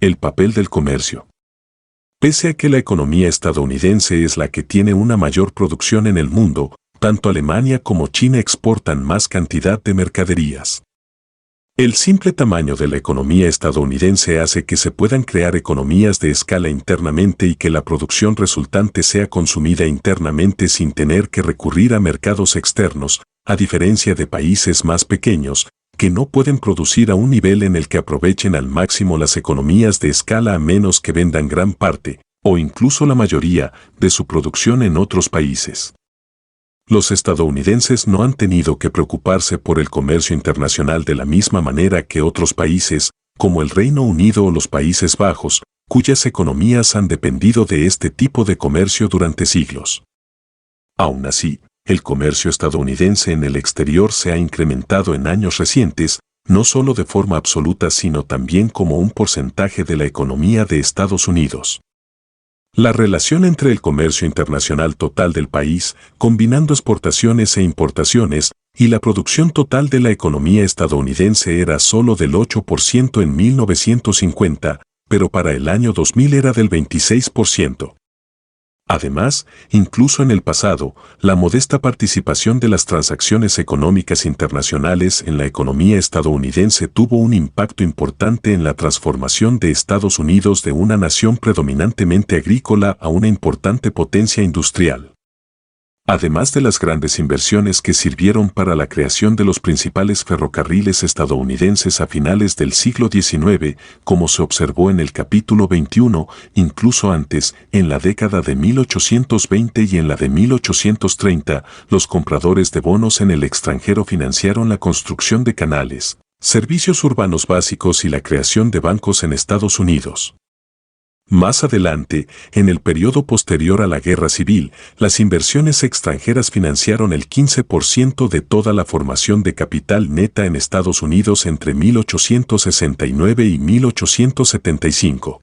El papel del comercio. Pese a que la economía estadounidense es la que tiene una mayor producción en el mundo, tanto Alemania como China exportan más cantidad de mercaderías. El simple tamaño de la economía estadounidense hace que se puedan crear economías de escala internamente y que la producción resultante sea consumida internamente sin tener que recurrir a mercados externos, a diferencia de países más pequeños, que no pueden producir a un nivel en el que aprovechen al máximo las economías de escala a menos que vendan gran parte, o incluso la mayoría, de su producción en otros países. Los estadounidenses no han tenido que preocuparse por el comercio internacional de la misma manera que otros países, como el Reino Unido o los Países Bajos, cuyas economías han dependido de este tipo de comercio durante siglos. Aún así, el comercio estadounidense en el exterior se ha incrementado en años recientes, no solo de forma absoluta sino también como un porcentaje de la economía de Estados Unidos. La relación entre el comercio internacional total del país, combinando exportaciones e importaciones, y la producción total de la economía estadounidense era solo del 8% en 1950, pero para el año 2000 era del 26%. Además, incluso en el pasado, la modesta participación de las transacciones económicas internacionales en la economía estadounidense tuvo un impacto importante en la transformación de Estados Unidos de una nación predominantemente agrícola a una importante potencia industrial. Además de las grandes inversiones que sirvieron para la creación de los principales ferrocarriles estadounidenses a finales del siglo XIX, como se observó en el capítulo 21, incluso antes, en la década de 1820 y en la de 1830, los compradores de bonos en el extranjero financiaron la construcción de canales, servicios urbanos básicos y la creación de bancos en Estados Unidos. Más adelante, en el periodo posterior a la Guerra Civil, las inversiones extranjeras financiaron el 15% de toda la formación de capital neta en Estados Unidos entre 1869 y 1875.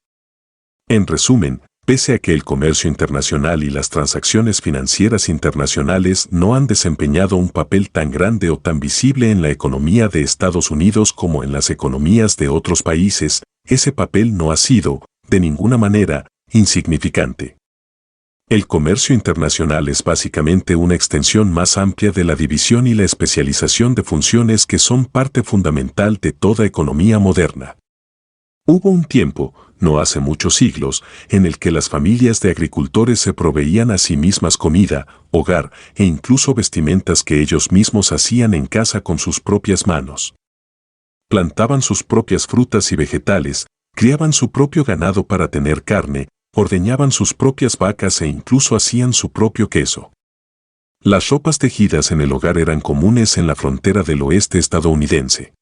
En resumen, pese a que el comercio internacional y las transacciones financieras internacionales no han desempeñado un papel tan grande o tan visible en la economía de Estados Unidos como en las economías de otros países, ese papel no ha sido, de ninguna manera, insignificante. El comercio internacional es básicamente una extensión más amplia de la división y la especialización de funciones que son parte fundamental de toda economía moderna. Hubo un tiempo, no hace muchos siglos, en el que las familias de agricultores se proveían a sí mismas comida, hogar e incluso vestimentas que ellos mismos hacían en casa con sus propias manos. Plantaban sus propias frutas y vegetales, criaban su propio ganado para tener carne, ordeñaban sus propias vacas e incluso hacían su propio queso. Las ropas tejidas en el hogar eran comunes en la frontera del oeste estadounidense.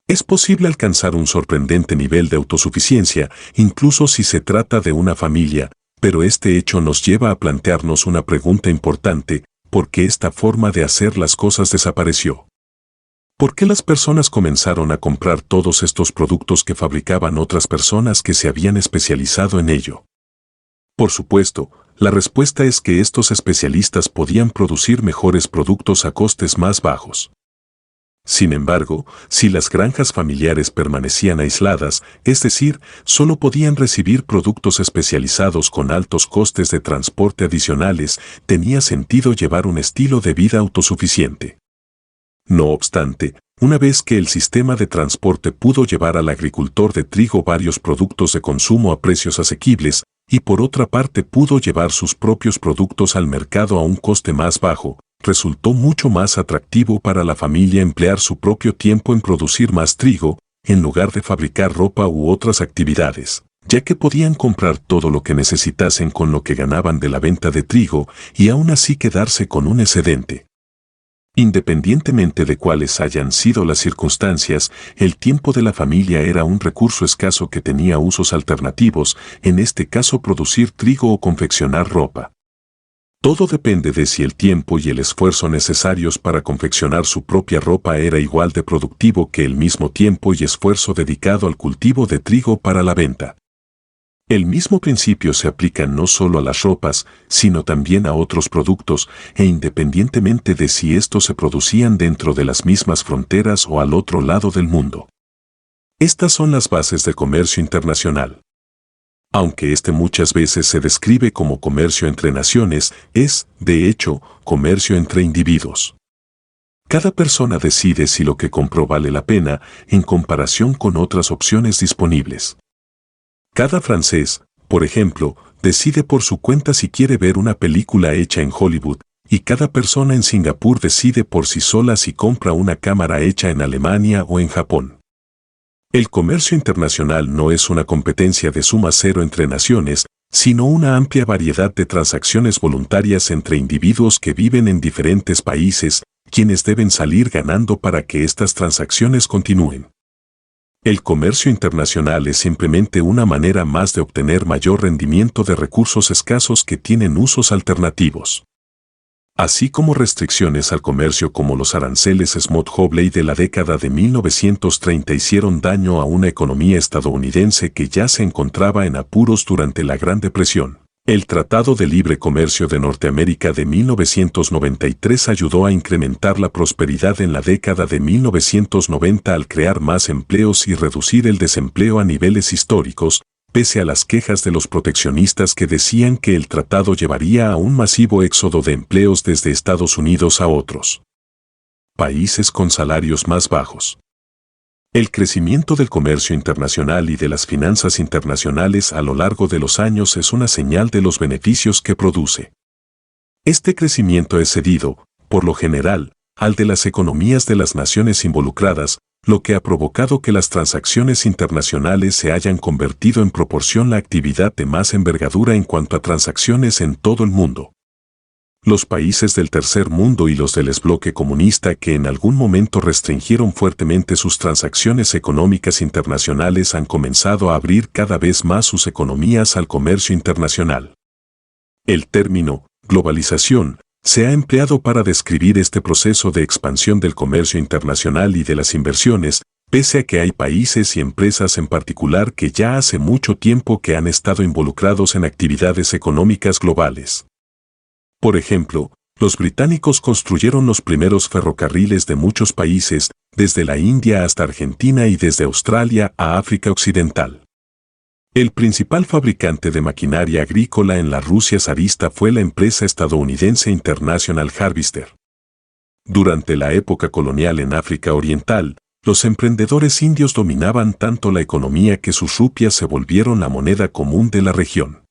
Es posible alcanzar un sorprendente nivel de autosuficiencia, incluso si se trata de una familia, pero este hecho nos lleva a plantearnos una pregunta importante: ¿por qué esta forma de hacer las cosas desapareció? ¿Por qué las personas comenzaron a comprar todos estos productos que fabricaban otras personas que se habían especializado en ello? Por supuesto, la respuesta es que estos especialistas podían producir mejores productos a costes más bajos. Sin embargo, si las granjas familiares permanecían aisladas, es decir, solo podían recibir productos especializados con altos costes de transporte adicionales, tenía sentido llevar un estilo de vida autosuficiente. No obstante, una vez que el sistema de transporte pudo llevar al agricultor de trigo varios productos de consumo a precios asequibles, y por otra parte pudo llevar sus propios productos al mercado a un coste más bajo, resultó mucho más atractivo para la familia emplear su propio tiempo en producir más trigo, en lugar de fabricar ropa u otras actividades, ya que podían comprar todo lo que necesitasen con lo que ganaban de la venta de trigo y aún así quedarse con un excedente. Independientemente de cuáles hayan sido las circunstancias, el tiempo de la familia era un recurso escaso que tenía usos alternativos, en este caso producir trigo o confeccionar ropa. Todo depende de si el tiempo y el esfuerzo necesarios para confeccionar su propia ropa era igual de productivo que el mismo tiempo y esfuerzo dedicado al cultivo de trigo para la venta. El mismo principio se aplica no solo a las ropas, sino también a otros productos, e independientemente de si estos se producían dentro de las mismas fronteras o al otro lado del mundo. Estas son las bases del comercio internacional. Aunque este muchas veces se describe como comercio entre naciones, es, de hecho, comercio entre individuos. Cada persona decide si lo que compró vale la pena en comparación con otras opciones disponibles. Cada francés, por ejemplo, decide por su cuenta si quiere ver una película hecha en Hollywood, y cada persona en Singapur decide por sí sola si compra una cámara hecha en Alemania o en Japón. El comercio internacional no es una competencia de suma cero entre naciones, sino una amplia variedad de transacciones voluntarias entre individuos que viven en diferentes países, quienes deben salir ganando para que estas transacciones continúen. El comercio internacional es simplemente una manera más de obtener mayor rendimiento de recursos escasos que tienen usos alternativos. Así como restricciones al comercio como los aranceles Smoot-Hawley de la década de 1930 hicieron daño a una economía estadounidense que ya se encontraba en apuros durante la Gran Depresión. El Tratado de Libre Comercio de Norteamérica de 1993 ayudó a incrementar la prosperidad en la década de 1990 al crear más empleos y reducir el desempleo a niveles históricos, pese a las quejas de los proteccionistas que decían que el tratado llevaría a un masivo éxodo de empleos desde Estados Unidos a otros países con salarios más bajos. El crecimiento del comercio internacional y de las finanzas internacionales a lo largo de los años es una señal de los beneficios que produce. Este crecimiento es cedido, por lo general, al de las economías de las naciones involucradas, lo que ha provocado que las transacciones internacionales se hayan convertido en proporción la actividad de más envergadura en cuanto a transacciones en todo el mundo. Los países del tercer mundo y los del exbloque comunista que en algún momento restringieron fuertemente sus transacciones económicas internacionales han comenzado a abrir cada vez más sus economías al comercio internacional. El término globalización se ha empleado para describir este proceso de expansión del comercio internacional y de las inversiones, pese a que hay países y empresas en particular que ya hace mucho tiempo que han estado involucrados en actividades económicas globales. Por ejemplo, los británicos construyeron los primeros ferrocarriles de muchos países, desde la India hasta Argentina y desde Australia a África Occidental. El principal fabricante de maquinaria agrícola en la Rusia zarista fue la empresa estadounidense International Harvester. Durante la época colonial en África Oriental, los emprendedores indios dominaban tanto la economía que sus rupias se volvieron la moneda común de la región.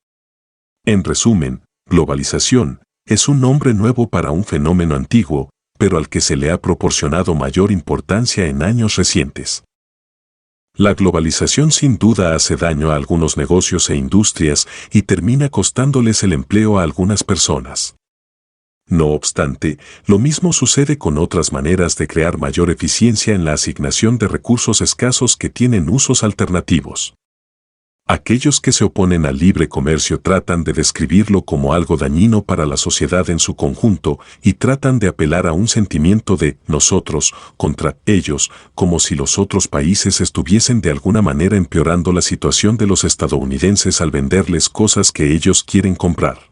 En resumen, globalización es un nombre nuevo para un fenómeno antiguo, pero al que se le ha proporcionado mayor importancia en años recientes. La globalización sin duda hace daño a algunos negocios e industrias y termina costándoles el empleo a algunas personas. No obstante, lo mismo sucede con otras maneras de crear mayor eficiencia en la asignación de recursos escasos que tienen usos alternativos. Aquellos que se oponen al libre comercio tratan de describirlo como algo dañino para la sociedad en su conjunto y tratan de apelar a un sentimiento de nosotros contra ellos, como si los otros países estuviesen de alguna manera empeorando la situación de los estadounidenses al venderles cosas que ellos quieren comprar.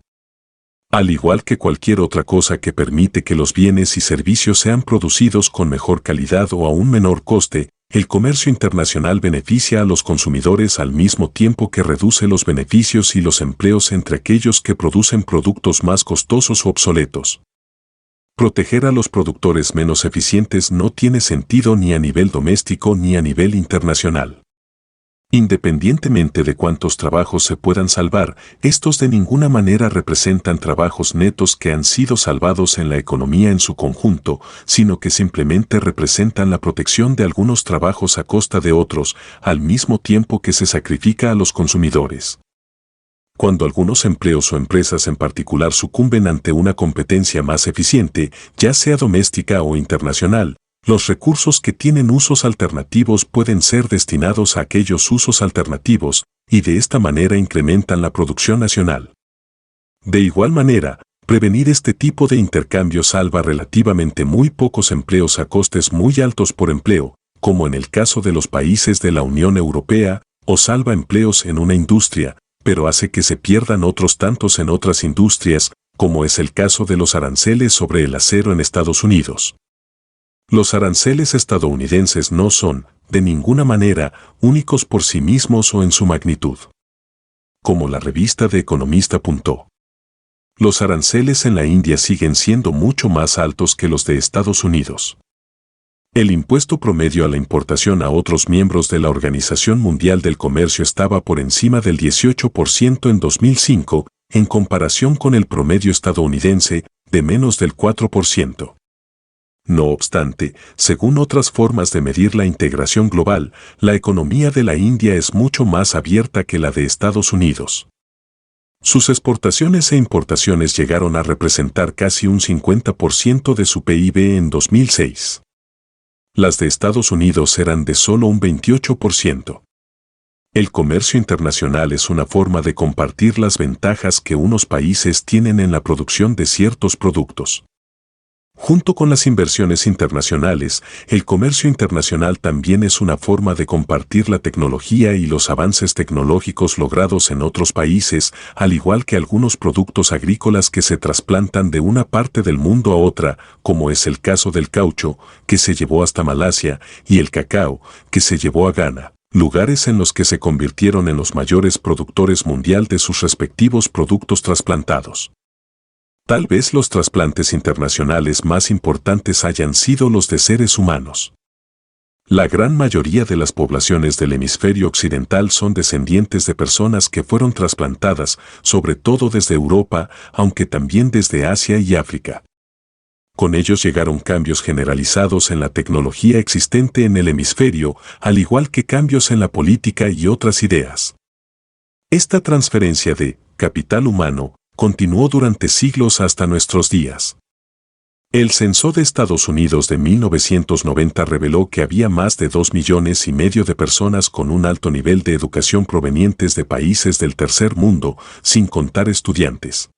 Al igual que cualquier otra cosa que permite que los bienes y servicios sean producidos con mejor calidad o a un menor coste, el comercio internacional beneficia a los consumidores al mismo tiempo que reduce los beneficios y los empleos entre aquellos que producen productos más costosos o obsoletos. Proteger a los productores menos eficientes no tiene sentido ni a nivel doméstico ni a nivel internacional. Independientemente de cuántos trabajos se puedan salvar, estos de ninguna manera representan trabajos netos que han sido salvados en la economía en su conjunto, sino que simplemente representan la protección de algunos trabajos a costa de otros, al mismo tiempo que se sacrifica a los consumidores. Cuando algunos empleos o empresas en particular sucumben ante una competencia más eficiente, ya sea doméstica o internacional, los recursos que tienen usos alternativos pueden ser destinados a aquellos usos alternativos, y de esta manera incrementan la producción nacional. De igual manera, prevenir este tipo de intercambio salva relativamente muy pocos empleos a costes muy altos por empleo, como en el caso de los países de la Unión Europea, o salva empleos en una industria, pero hace que se pierdan otros tantos en otras industrias, como es el caso de los aranceles sobre el acero en Estados Unidos. Los aranceles estadounidenses no son, de ninguna manera, únicos por sí mismos o en su magnitud. Como la revista The Economist apuntó, los aranceles en la India siguen siendo mucho más altos que los de Estados Unidos. El impuesto promedio a la importación a otros miembros de la Organización Mundial del Comercio estaba por encima del 18% en 2005, en comparación con el promedio estadounidense, de menos del 4%. No obstante, según otras formas de medir la integración global, la economía de la India es mucho más abierta que la de Estados Unidos. Sus exportaciones e importaciones llegaron a representar casi un 50% de su PIB en 2006. Las de Estados Unidos eran de solo un 28%. El comercio internacional es una forma de compartir las ventajas que unos países tienen en la producción de ciertos productos. Junto con las inversiones internacionales, el comercio internacional también es una forma de compartir la tecnología y los avances tecnológicos logrados en otros países, al igual que algunos productos agrícolas que se trasplantan de una parte del mundo a otra, como es el caso del caucho, que se llevó hasta Malasia, y el cacao, que se llevó a Ghana, lugares en los que se convirtieron en los mayores productores mundial de sus respectivos productos trasplantados. Tal vez los trasplantes internacionales más importantes hayan sido los de seres humanos. La gran mayoría de las poblaciones del hemisferio occidental son descendientes de personas que fueron trasplantadas, sobre todo desde Europa, aunque también desde Asia y África. Con ellos llegaron cambios generalizados en la tecnología existente en el hemisferio, al igual que cambios en la política y otras ideas. Esta transferencia de capital humano continuó durante siglos hasta nuestros días. El censo de Estados Unidos de 1990 reveló que había más de 2,5 millones de personas con un alto nivel de educación provenientes de países del tercer mundo, sin contar estudiantes.